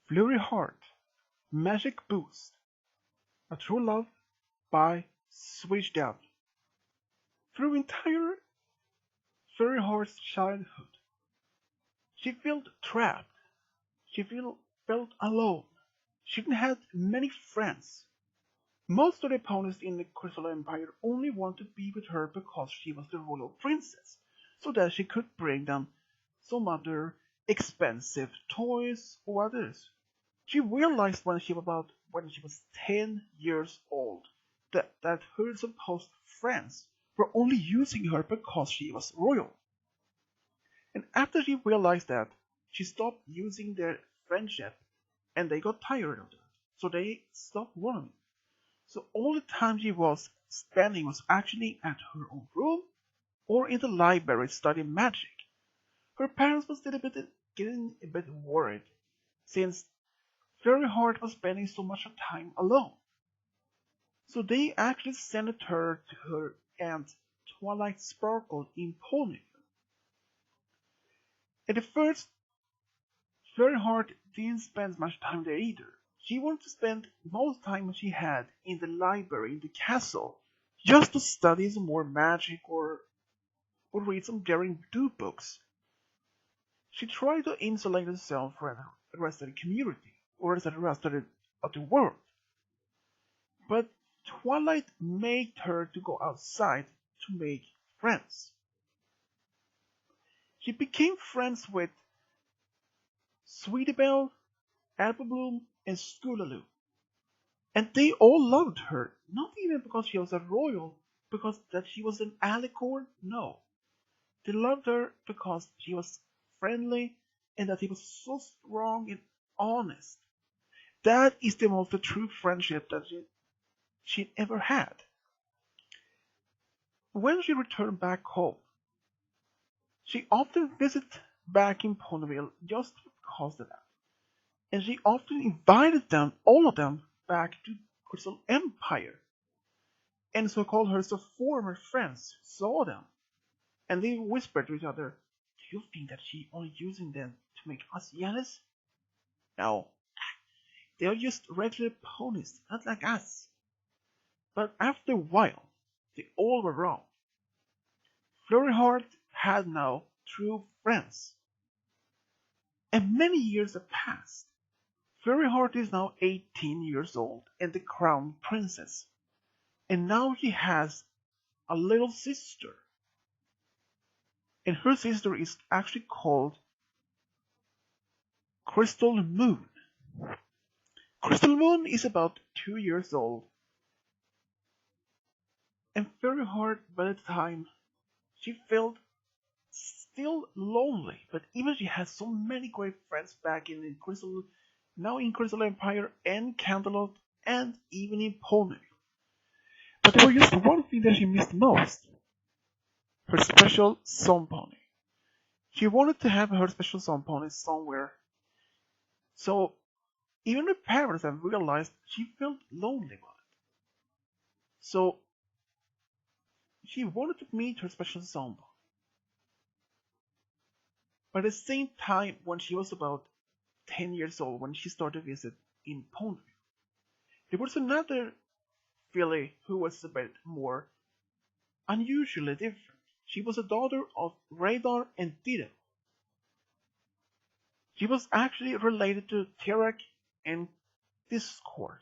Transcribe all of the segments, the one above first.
Flurry Heart, Magic Boost, A True Love by Switched Out. Through entire Flurry Heart's childhood, she felt trapped. She felt alone. She didn't have many friends. Most of the opponents in the Crystal Empire only wanted to be with her because she was the royal princess, so that she could bring them some other expensive toys or others. She realized when she was 10 years old that her supposed friends were only using her because she was royal. And after she realized that, she stopped using their friendship and they got tired of that. So they stopped running. So all the time she was spending was actually at her own room or in the library studying magic. Her parents were still getting a bit worried since Flurry Heart was spending so much time alone. So they actually sent her to her aunt Twilight Sparkle in Ponyville. At the first, Flurry Heart didn't spend much time there either. She wanted to spend most time she had in the library in the castle, just to study some more magic or read some daring do books. She tried to insulate herself from the rest of the community, or the rest of the world. But Twilight made her to go outside to make friends. She became friends with Sweetie Belle, Apple Bloom, and Scootaloo. And they all loved her, not even because she was a royal, because that she was an alicorn, no. They loved her because she was friendly and that she was so strong and honest. That is the most true friendship that she'd ever had. When she returned back home, she often visited back in Ponyville just because of that. And she often invited them, all of them, back to Crystal Empire. And so-called her former friends saw them, and they whispered to each other, "Do you think that she only using them to make us jealous? No, they are just regular ponies, not like us." But after a while, they all were wrong. Flurry Heart had now true friends. And many years have passed. Flurry Heart is now 18 years old and the crown princess. And now she has a little sister. And her sister is actually called Crystal Moon. Crystal Moon is about 2 years old. And Flurry Heart, by the time, she felt still lonely. But even she has so many great friends back in Crystal, now in Crystal Empire and Canterlot and even in Pony. But there was just one thing that she missed most. Her special song pony. She wanted to have her special song pony somewhere. So even her parents have realized she felt lonely about it. So she wanted to meet her special song pony. But at the same time, when she was about 10 years old, when she started to visit in Ponyville, there was another filly who was a bit more unusually different. She was a daughter of Radar and Dido. She was actually related to Tirak and Discord.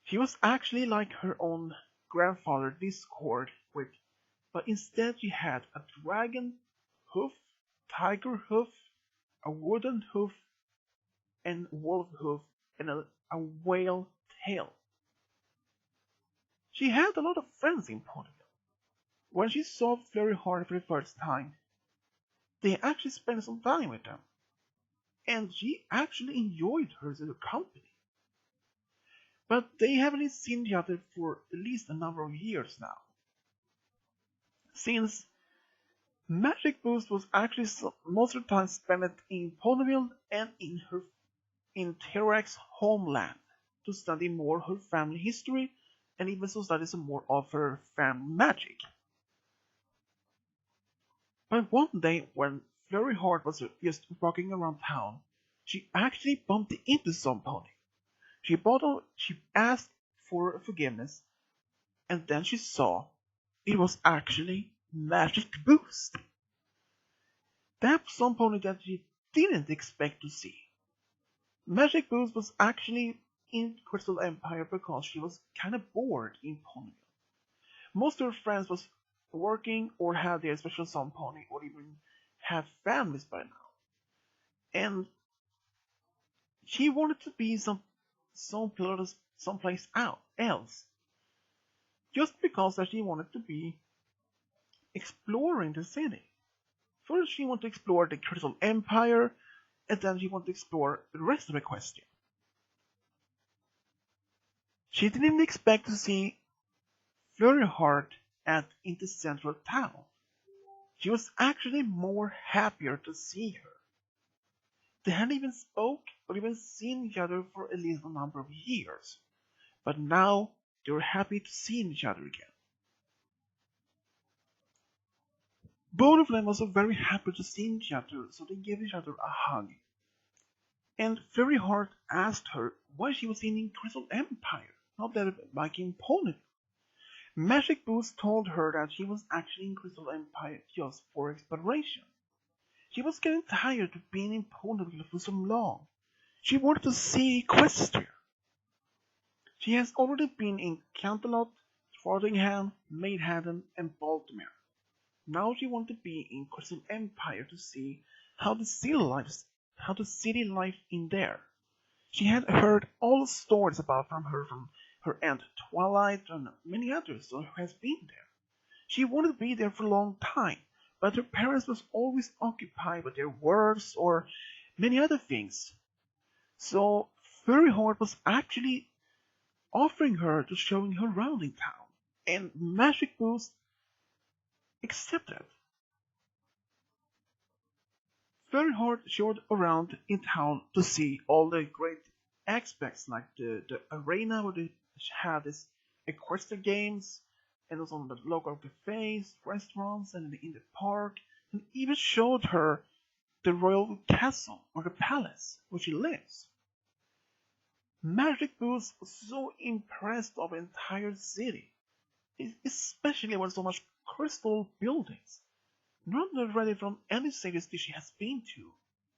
She was actually like her own grandfather Discord, but instead she had a dragon hoof, tiger hoof, a wooden hoof, and wolf hoof, and a whale tail. She had a lot of friends in Portugal. When she saw Flurry Heart for the first time, they actually spent some time with them, and she actually enjoyed her company. But they haven't seen each other for at least a number of years now. Since Magic Boost was actually most of the time spent in Ponyville and in Terak's homeland to study more her family history and even to study some more of her family magic. But one day when Flurry Heart was just walking around town, she actually bumped into somebody. She asked for forgiveness, and then she saw it was actually Magic Boost. That was somebody that she didn't expect to see. Magic Boost was actually in Crystal Empire because she was kind of bored in Ponyville. Most of her friends was working or had their special son pony or even have families by now. And she wanted to be someplace else. Just because that she wanted to be exploring the city. First she wanted to explore the Crystal Empire, and then she wanted to explore the rest of Equestria. She didn't expect to see Flurry Heart in the central town. She was actually more happier to see her. They hadn't even spoke or even seen each other for at least a number of years, but now they were happy to see each other again. Both of them also very happy to see each other, so they gave each other a hug. And Flurry Heart asked her why she was in Crystal Empire, not that back in Ponyville. Magic Boost told her that she was actually in Crystal Empire just for exploration. She was getting tired of being in Ponyville for so long. She wanted to see Equestria. She has already been in Canterlot, Frothingham, Maidhaven, and Baltimore. Now she wanted to be in Crystal Empire to see how the city life in there. She had heard all the stories about from her aunt Twilight and many others who has been there. She wanted to be there for a long time, but her parents was always occupied with their works or many other things. So Flurry Heart was actually offering her to showing her around in town, and Magic Boost accepted. Flurry Heart showed around in town to see all the great aspects like the arena where they had this equestrian games, and also the local cafes, restaurants, and in the park, and even showed her the royal castle or the palace where she lives. Magic Boost was so impressed of the entire city, especially with so much crystal buildings, not already from any cities that she has been to.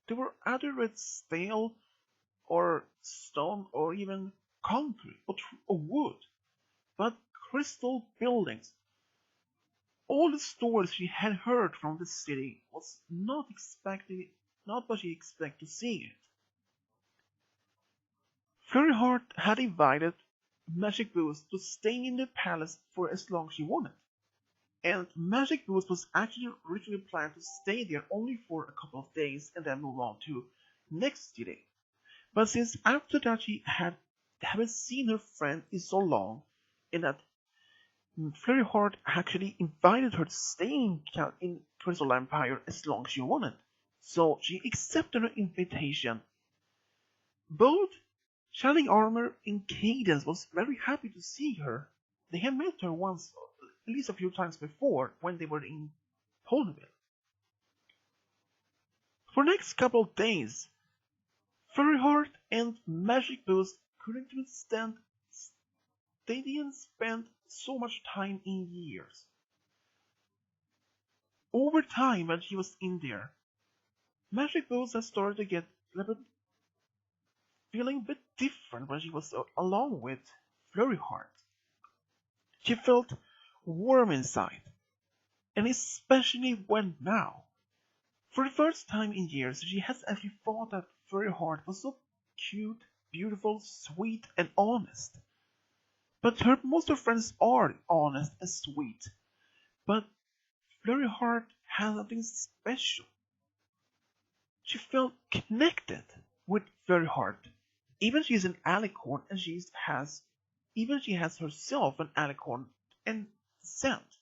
They were either with steel or stone or even concrete or wood, but crystal buildings. All the stories she had heard from the city was not what she expected to see it. Flurry Heart had invited Magic Boost to stay in the palace for as long as she wanted, and Magic Boost was actually originally planned to stay there only for a couple of days and then move on to next city. But since after that she haven't seen her friend in so long, and that Flurry Heart actually invited her to stay in Crystal Empire as long as she wanted, so she accepted her invitation. Both Shining Armor and Cadence was very happy to see her. They had met her once, at least a few times before, when they were in Ponyville. For the next couple of days, Flurry Heart and Magic Boost couldn't even stand. They didn't spend so much time in years. Over time, when she was in there, Magic Boost had started to get a little bit feeling a bit different when she was alone with Flurry Heart. She felt warm inside, and especially when now, for the first time in years, she has actually thought that Flurry Heart was so cute, beautiful, sweet, and honest. But most of her friends are honest and sweet, but Flurry Heart has something special. She felt connected with Flurry Heart. Even she's an alicorn, and she has herself an alicorn and descent.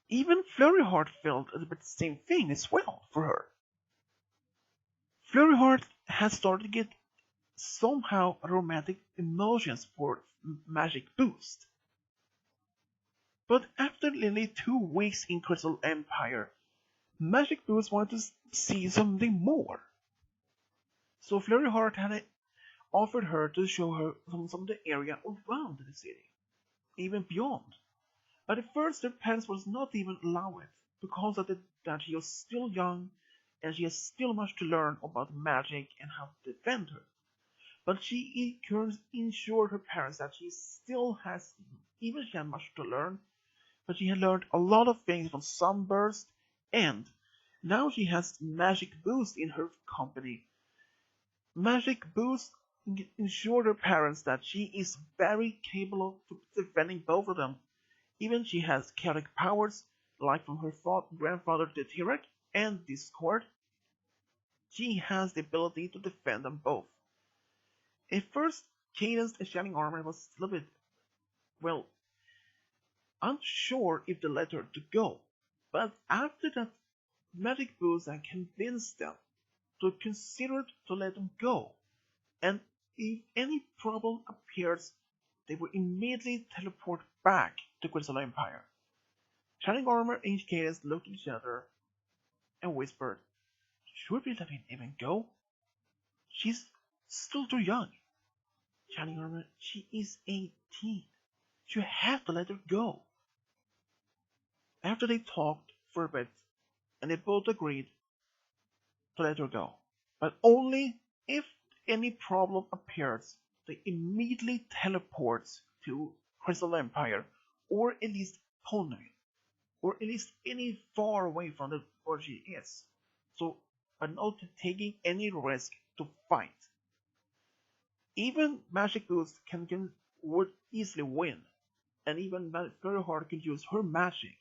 Even Flurry Heart felt a bit the same thing as well for her. Flurry Heart has started to get somehow romantic emotions for Magic Boost. But after nearly 2 weeks in Crystal Empire, Magic Boots wanted to see something more. So Flurry Heart had offered her to show her some of the area around the city, even beyond. But at first her parents would not even allow it, because of that she was still young and she has still much to learn about magic and how to defend her. But she ensured her parents that she still has, even she had much to learn, but she had learned a lot of things from Sunburst, and now she has Magic Boost in her company. Magic Boost ensured her parents that she is very capable of defending both of them. Even she has chaotic powers, like from her grandfather the T-Rex and Discord. She has the ability to defend them both. At first, Cadence and Shining Armor was a little bit, well, unsure if they let her to go. But after that, Magic Boost had convinced them to consider to let them go. And if any problem appears, they will immediately teleport back to Crystal Empire. Shining Armor and Cadence looked at each other and whispered, "Should we let him even go? She's still too young." Shining Armor, "She is 18. You have to let her go." After they talked for a bit, and they both agreed to let her go, but only if any problem appears, they immediately teleports to Crystal Empire, or at least Pony, or at least any far away from where she is, so by not taking any risk to fight. Even Magic Boost would easily win, and even Flurry Heart can use her magic,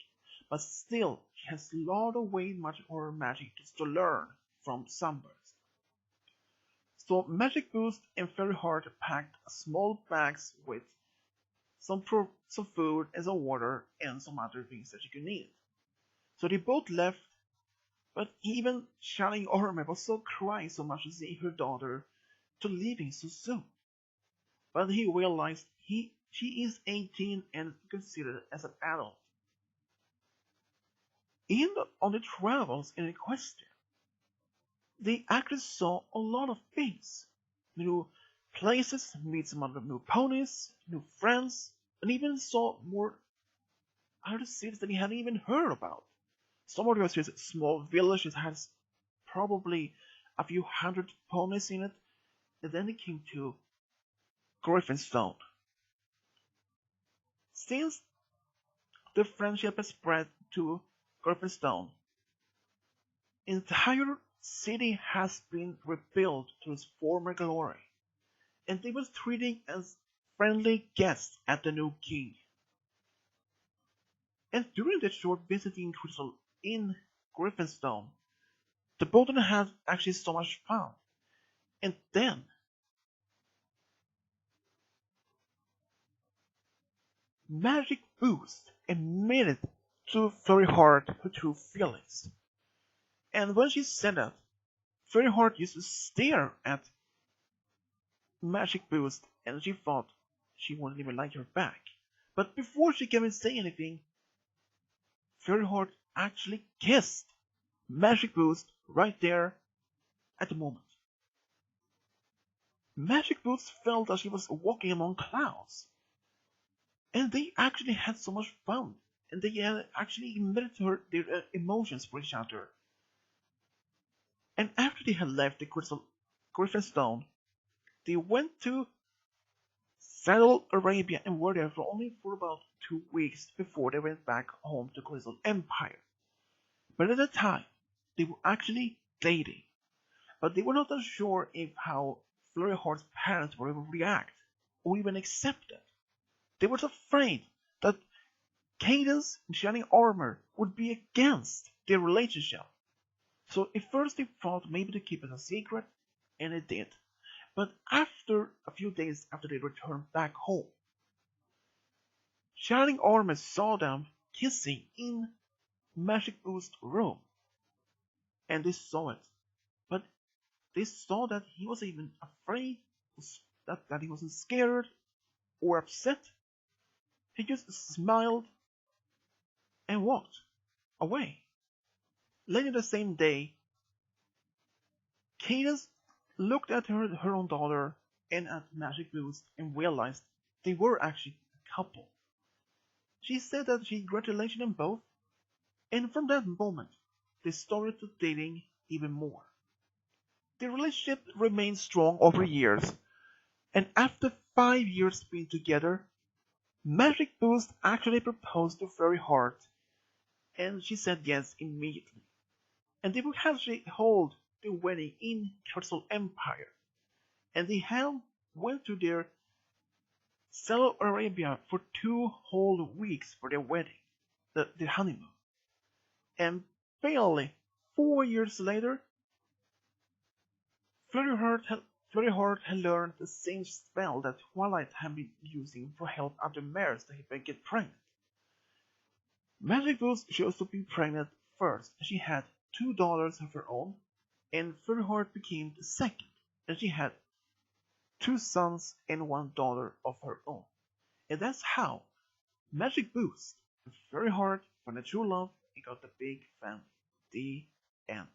but still she has a lot of way much of her magic just to learn from Sunburst. So Magic Boost and Flurry Heart packed small bags with some food and some water and some other things that you could need. So they both left, but even Shining Armor was so crying so much to see her daughter to leaving so soon. But he realized she is 18 and considered as an adult. On the travels in question, they actually saw a lot of things. New places, meet some other new ponies, new friends, and even saw more other cities that he hadn't even heard about. Some of those small villages has probably a few hundred ponies in it, and then it came to Griffinstone. Since the friendship has spread to Griffinstone, entire city has been rebuilt to its former glory, and they was treating as friendly guests at the new king. And during the short visiting Crystal in Griffinstone, the both of them had actually so much fun. And then Magic Boost admitted to Flurry Heart her true feelings. And when she said that, Flurry Heart used to stare at Magic Boost, and she thought she wouldn't even like her back. But before she can even say anything, Flurry Heart actually kissed Magic Boost right there at the moment. Magic Boots felt that she was walking among clouds. And they actually had so much fun. And they actually admitted to her their emotions for each other. And after they had left the Griffinstone, they went to Saddle Arabia and were there for about 2 weeks before they went back home to Crystal Empire. But at the time, they were actually dating. But they were not sure if how Flurry Heart's parents would react or even accept it. They were afraid that Cadence and Shining Armor would be against their relationship. So at first they thought maybe to keep it a secret, and it did. But after a few days after they returned back home, Shining Armor saw them kissing in Magic Boost's room. And they saw it. But they saw that he wasn't even afraid, that he wasn't scared or upset. He just smiled and walked away. Later the same day, Cadence looked at her own daughter and at Magic Boost and realized they were actually a couple. She said that she congratulated them both, and from that moment, they started dating even more. The relationship remained strong over years, and after 5 years being together, Magic Boost actually proposed to Flurry Heart, and she said yes immediately. And they would actually hold the wedding in Crystal Empire, and they went to their Saudi Arabia for 2 whole weeks for their wedding, the honeymoon. And barely 4 years later, Flurry Heart had, Flurry Heart had learned the same spell that Twilight had been using for help other mares that he could get pregnant. Magic Boost chose to be pregnant first, and she had 2 daughters of her own, and Flurry Heart became the second, and she had 2 sons and 1 daughter of her own. And that's how Magic Boost and Flurry Heart found a true love and got the big family. The end.